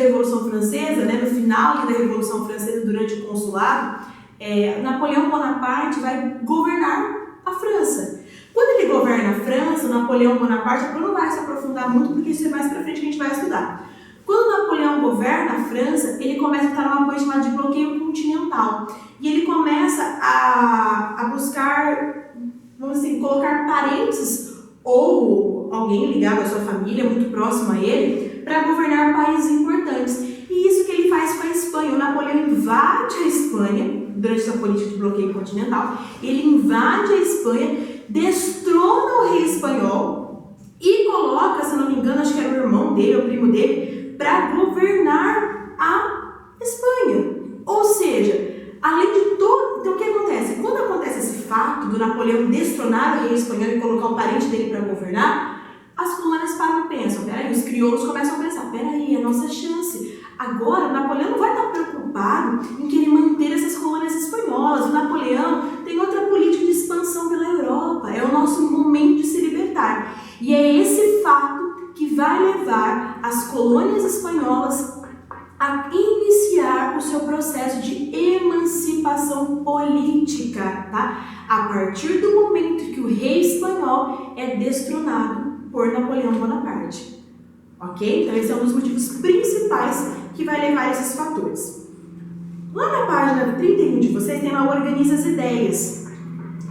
Revolução Francesa, né, no final da Revolução Francesa, durante o consulado, Napoleão Bonaparte vai governar a França. Quando ele governa a França, o Napoleão Bonaparte, não vai se aprofundar muito, porque isso é mais pra frente que a gente vai estudar. Quando Napoleão governa a França, ele começa a estar numa coisa chamada de bloqueio continental. E ele começa a buscar, vamos assim, colocar parentes ou alguém ligado à sua família, muito próximo a ele, para governar países importantes. E isso que ele faz com a Espanha. O Napoleão invade a Espanha, durante essa política de bloqueio continental, ele invade a Espanha, destrona o rei espanhol e coloca, se não me engano, acho que era o irmão dele, ou o primo dele, para governar a Espanha. Ou seja, além de todo... Então o que acontece? Quando acontece esse fato do Napoleão destronar o rei espanhol e colocar o parente dele para governar, as colônias param e pensam, peraí, os crioulos começam a pensar, peraí, é a nossa chance. Agora, o Napoleão não vai estar preocupado em querer manter essas colônias espanholas. O Napoleão tem outra política de expansão pela Europa. É o nosso momento de se libertar. E é esse fato que vai levar as colônias espanholas a iniciar o seu processo de emancipação política, tá? A partir do momento que o rei espanhol é destronado por Napoleão Bonaparte. Ok? Então esse é um dos motivos principais que vai levar a esses fatores. Lá na página 31 de vocês tem lá Organiza as Ideias,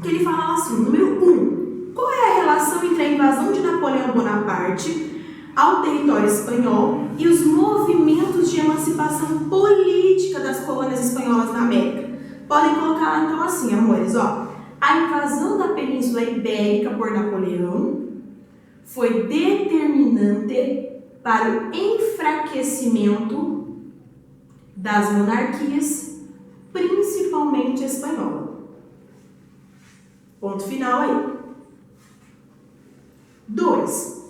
que ele fala assim, número 1, qual é a relação entre a invasão de Napoleão Bonaparte ao território espanhol e os movimentos de emancipação política das colônias espanholas na América? Podem colocar lá então assim, amores, ó. A invasão da Península Ibérica por Napoleão foi determinante para o enfraquecimento das monarquias, principalmente a espanhola. Ponto final aí. 2.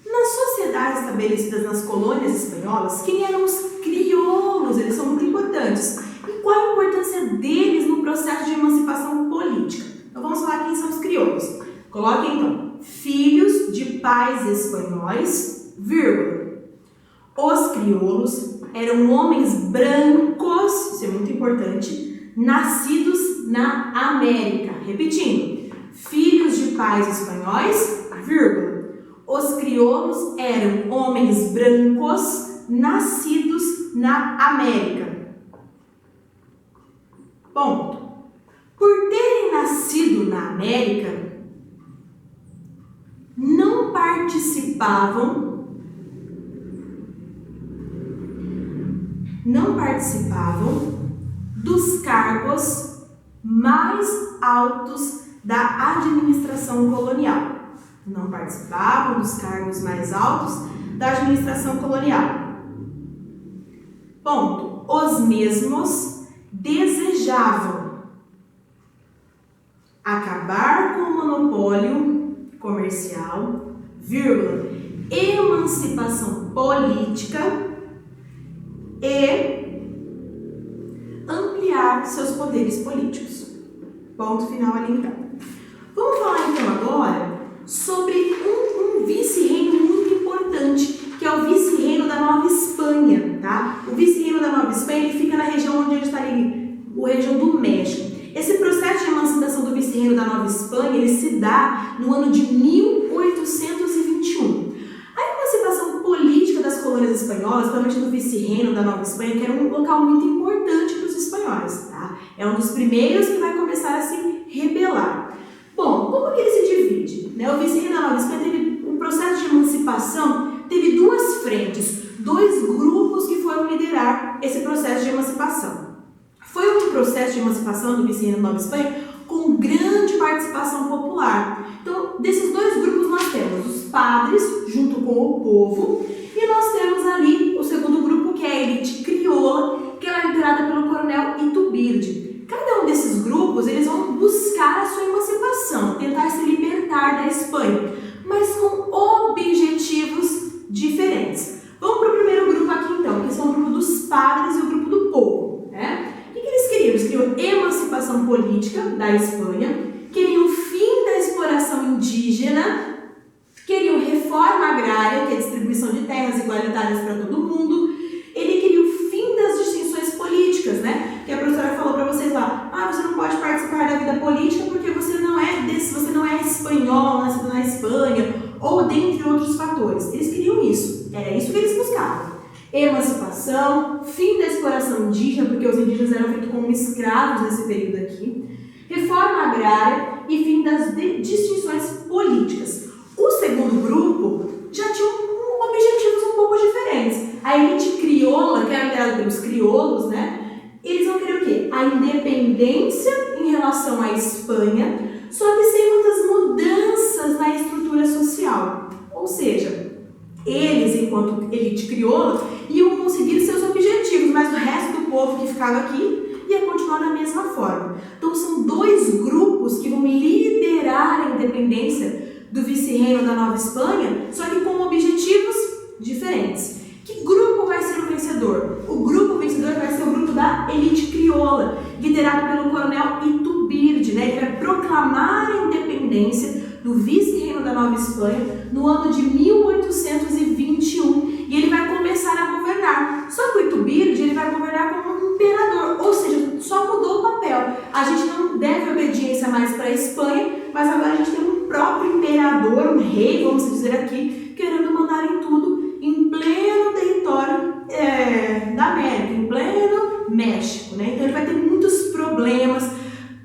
Nas sociedades estabelecidas nas colônias espanholas, quem eram os crioulos? Eles são muito importantes. E qual a importância deles no processo de emancipação política? Então vamos falar quem são os crioulos. Coloquem então, filhos de pais espanhóis, vírgula. Os crioulos eram homens brancos, isso é muito importante, nascidos na América. Repetindo, filhos de pais espanhóis, vírgula. Os crioulos eram homens brancos, nascidos na América. Ponto. Por terem nascido na América, não participavam dos cargos mais altos da administração colonial. Não participavam dos cargos mais altos da administração colonial. Ponto. Os mesmos desejavam acabar com o monopólio comercial, vírgula, emancipação política e ampliar seus poderes políticos. Ponto final ali então. Vamos falar então agora sobre um vice-reino muito importante, que é o vice-reino da Nova Espanha, tá? O vice-reino da Nova Espanha, ele fica na região onde está ali, a região do México. Esse processo de emancipação do vice-reino da Nova Espanha, ele se dá no ano de 1821. A emancipação política das colônias espanholas, principalmente do vice-reino da Nova Espanha, que era um local muito importante para os espanhóis, tá? É um dos primeiros que vai começar a se rebelar. Bom, como que ele se divide? O vice-reino da Nova Espanha teve um processo de emancipação, teve duas frentes, dois grupos que foram liderar esse processo de emancipação. Foi um processo de emancipação do vice-reino da Nova Espanha com grande participação popular. Então, desses dois grupos nós temos os padres, junto com o povo, e nós temos ali o segundo grupo, que é a elite crioula, que é liderada pelo coronel Iturbide. Cada um desses grupos, eles vão buscar a sua emancipação, tentar se libertar da Espanha, mas com objetivos diferentes. Vamos para o primeiro grupo aqui então, que são o grupo dos padres e o grupo do povo, né? O que eles queriam? Eles queriam emancipação política da Espanha, queriam o fim da exploração indígena, queriam reforma agrária, que é a distribuição de terras igualitárias para todo mundo, eles política porque você não é espanhol, nascido na Espanha, ou dentre outros fatores. Eles queriam isso, era isso que eles buscavam. Emancipação, fim da exploração indígena, porque os indígenas eram feitos como escravos nesse período aqui, reforma agrária e fim das distinções políticas. O segundo grupo já tinha objetivos um pouco diferentes. A elite crioula, que era liderada pelos crioulos, né? Eles vão querer o quê? A independência em relação à Espanha, só que sem muitas mudanças na estrutura social. Ou seja, eles, enquanto elite crioula, iam conseguir seus objetivos, mas o resto do povo que ficava aqui ia continuar da mesma forma. Então são dois grupos que vão liderar a independência do vice-reino da Nova Espanha, só que com objetivos diferentes. Que grupo vai ser o vencedor? O grupo vencedor vai ser o grupo da elite crioula, liderado pelo coronel Iturbide, né? Ele vai proclamar a independência do vice-reino da Nova Espanha no ano de 1821 e ele vai começar a governar. Só que o Iturbide ele vai governar como um imperador, ou seja, só mudou o papel. A gente não deve obediência mais para a Espanha, mas agora a gente tem um próprio imperador, um rei, vamos dizer aqui, querendo mandar em tudo, em pleno território da América, em pleno México, né? Então ele vai ter muitos problemas,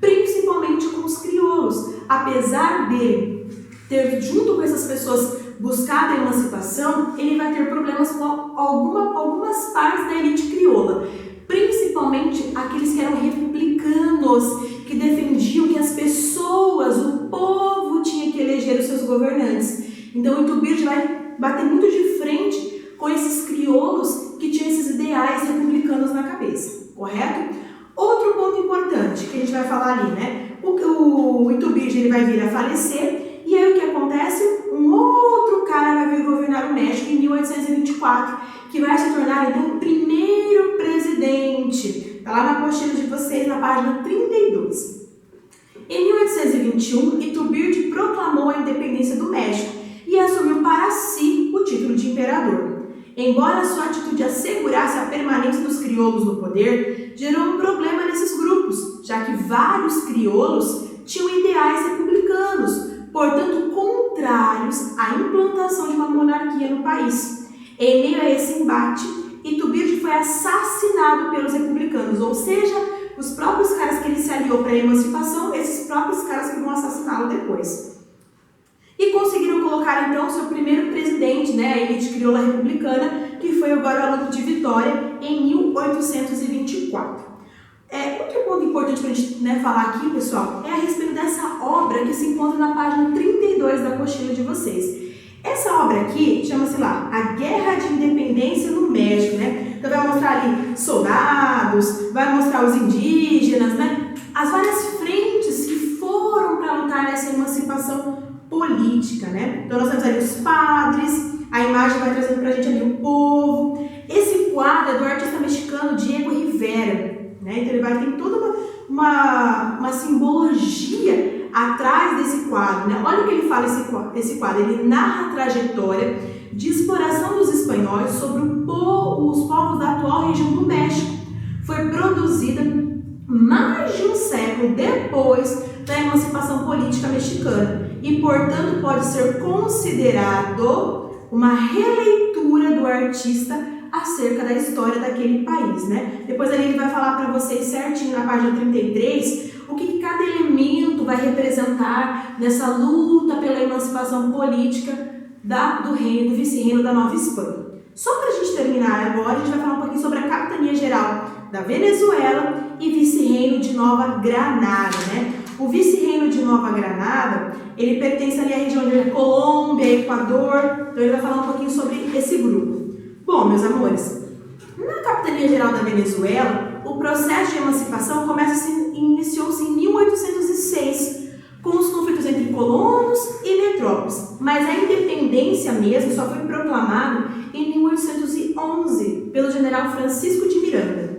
principalmente com os crioulos. Apesar de ter, junto com essas pessoas, buscado a emancipação, ele vai ter problemas com algumas partes da elite crioula, principalmente aqueles que eram republicanos, que defendiam que as pessoas, o povo, tinha que eleger os seus governantes. Então o Iturbide vai bater muito de frente com esses crioulos que tinham esses ideais republicanos na cabeça, correto? Outro ponto importante que a gente vai falar ali, né? O Iturbide ele vai vir a falecer e aí o que acontece? Um outro cara vai vir governar o México em 1824, que vai se tornar então o primeiro presidente. Está lá na apostila de vocês, na página 32. Em 1821, Iturbide proclamou a independência do México e assumiu para si o título de imperador. Embora sua atitude assegurasse a permanência dos crioulos no poder, gerou um problema nesses grupos, já que vários crioulos tinham ideais republicanos, portanto contrários à implantação de uma monarquia no país. Em meio a esse embate, Iturbide foi assassinado pelos republicanos, ou seja, os próprios caras que ele se aliou para a emancipação, esses próprios caras que vão assassiná-lo depois. E conseguiram colocar então o seu primeiro presidente, né, a elite crioula republicana, que foi o Guadalupe de Vitória, em 1824. Outro ponto importante para a gente falar aqui, pessoal, é a respeito dessa obra que se encontra na página 32 da apostila de vocês. Essa obra aqui chama-se lá A Guerra de Independência no México, né? Então vai mostrar ali soldados, vai mostrar os indígenas, né? As várias frentes que foram para lutar nessa emancipação política, né? Então nós temos ali os padres, a imagem vai trazendo pra gente ali o povo. Esse quadro é do artista mexicano Diego Rivera, né? Então ele vai ter toda uma simbologia atrás desse quadro, né? Olha o que ele fala esse quadro, ele narra a trajetória de exploração dos espanhóis sobre os povos da atual região do México. Foi produzida mais de um século depois da emancipação política mexicana e, portanto, pode ser considerado uma releitura do artista acerca da história daquele país, né? Depois ali ele vai falar para vocês certinho na página 33 o que cada elemento vai representar nessa luta pela emancipação política do vice-reino da Nova Espanha. Só para a gente terminar agora, a gente vai falar um pouquinho sobre a capitania geral da Venezuela e vice-reino de Nova Granada, né? O vice-reino de Nova Granada, ele pertence ali à região de Colômbia, Equador, então ele vai falar um pouquinho sobre esse grupo. Bom, meus amores, na capitania geral da Venezuela, o processo de emancipação iniciou-se em 1806, com os conflitos entre colonos e metrópoles, mas a independência mesmo só foi proclamada em 1811 pelo general Francisco de Miranda.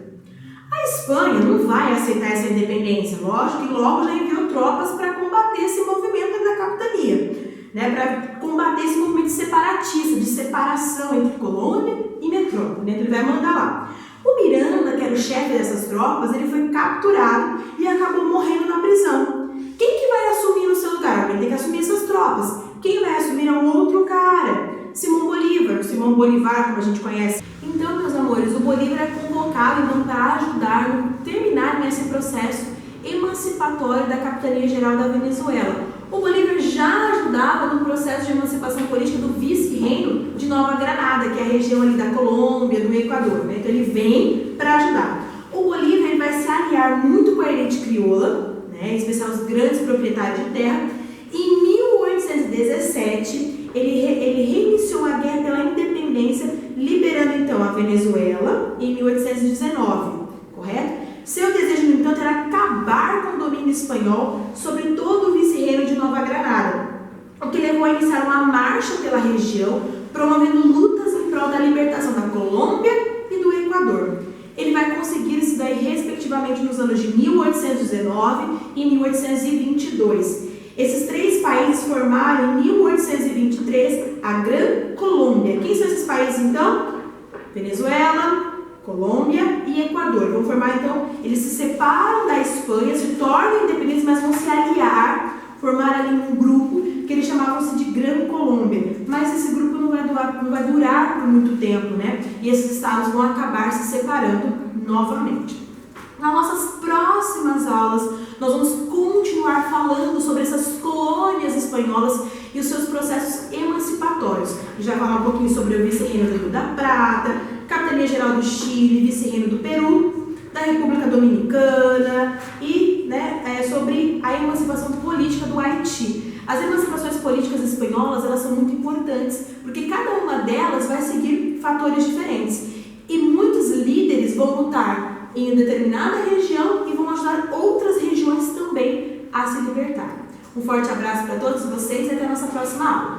A Espanha não vai aceitar essa independência, lógico que logo já enviou tropas para combater esse movimento da capitania, né, para combater esse movimento separatista, de separação entre colônia e metrópole, né, ele vai mandar lá. O Miranda, que era o chefe dessas tropas, ele foi capturado e acabou morrendo na prisão. Quem que vai assumir no seu lugar? Alguém tem que assumir essas tropas. Quem vai assumir é um outro cara. Simão Bolívar, como a gente conhece. Então, meus amores, o Bolívar é convocado então, para ajudar no terminar nesse processo emancipatório da Capitania Geral da Venezuela. O Bolívar já ajudava no processo de emancipação política do vice-reino de Nova Granada, que é a região ali da Colômbia, do Equador. Né? Então, ele vem para ajudar. O Bolívar ele vai se aliar muito com a elite crioula, né? Em especial os grandes proprietários de terra. Em 1817, ele reiniciou a guerra pela independência, liberando então a Venezuela em 1819, correto? Seu desejo, no entanto, era acabar com o domínio espanhol sobre todo o vice-reino de Nova Granada, o que levou a iniciar uma marcha pela região, promovendo lutas em prol da libertação da Colômbia e do Equador. Ele vai conseguir isso daí, respectivamente, nos anos de 1819 e 1822. Esses três países formaram, em 1823, a Gran Colômbia. Quem são esses países, então? Venezuela, Colômbia e Equador. Vão formar, então, eles se separam da Espanha, se tornam independentes, mas vão se aliar, formar ali um grupo que eles chamavam-se de Gran Colômbia. Mas esse grupo não vai durar por muito tempo, né? E esses estados vão acabar se separando novamente. Nas nossas próximas aulas, nós vamos continuar falando sobre essas colônias espanholas e os seus processos emancipatórios. A gente vai falar um pouquinho sobre o vice-reino do Rio da Prata, Capitania Geral do Chile, vice-reino do Peru, da República Dominicana e sobre a emancipação política do Haiti. As emancipações políticas espanholas, elas são muito importantes, porque cada uma delas vai seguir fatores diferentes. E muitos líderes vão lutar em determinada região e vão ajudar outras regiões também a se libertar. Um forte abraço para todos vocês e até a nossa próxima aula.